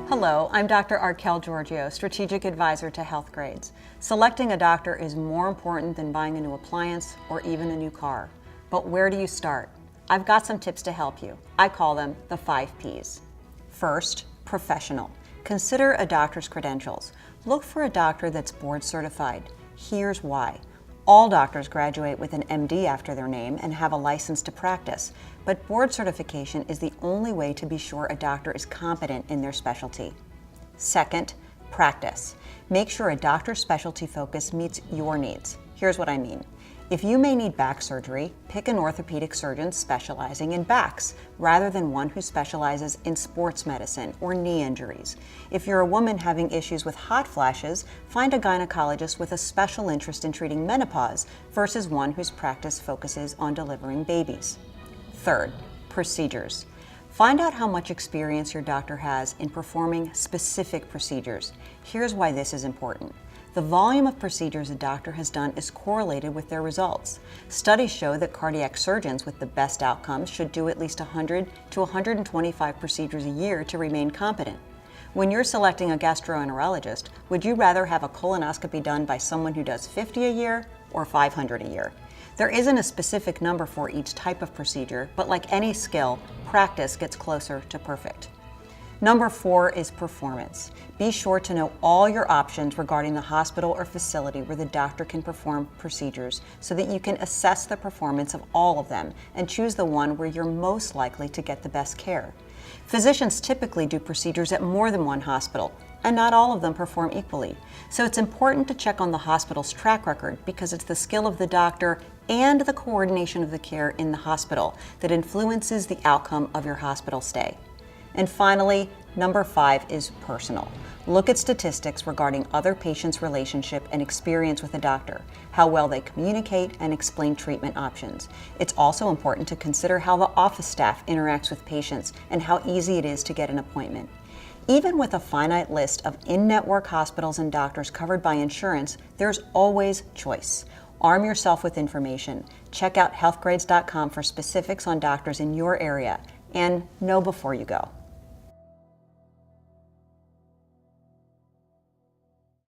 Hello, I'm Dr. Arkel Giorgio, Strategic Advisor to Health Grades. Selecting a doctor is more important than buying a new appliance or even a new car. But where do you start? I've got some tips to help you. I call them the 5 Ps. First, professional. Consider a doctor's credentials. Look for a doctor that's board certified. Here's why. All doctors graduate with an MD after their name and have a license to practice, but board certification is the only way to be sure a doctor is competent in their specialty. Second, practice. Make sure a doctor's specialty focus meets your needs. Here's what I mean. If you may need back surgery, pick an orthopedic surgeon specializing in backs, rather than one who specializes in sports medicine or knee injuries. If you're a woman having issues with hot flashes, find a gynecologist with a special interest in treating menopause versus one whose practice focuses on delivering babies. Third, procedures. Find out how much experience your doctor has in performing specific procedures. Here's why this is important. The volume of procedures a doctor has done is correlated with their results. Studies show that cardiac surgeons with the best outcomes should do at least 100 to 125 procedures a year to remain competent. When you're selecting a gastroenterologist, would you rather have a colonoscopy done by someone who does 50 a year or 500 a year? There isn't a specific number for each type of procedure, but like any skill, practice gets closer to perfect. Number 4 is performance. Be sure to know all your options regarding the hospital or facility where the doctor can perform procedures so that you can assess the performance of all of them and choose the one where you're most likely to get the best care. Physicians typically do procedures at more than one hospital, and not all of them perform equally. So it's important to check on the hospital's track record because it's the skill of the doctor and the coordination of the care in the hospital that influences the outcome of your hospital stay. And finally, number 5 is personal. Look at statistics regarding other patients' relationship and experience with a doctor, how well they communicate and explain treatment options. It's also important to consider how the office staff interacts with patients and how easy it is to get an appointment. Even with a finite list of in-network hospitals and doctors covered by insurance, there's always choice. Arm yourself with information. Check out healthgrades.com for specifics on doctors in your area, and know before you go.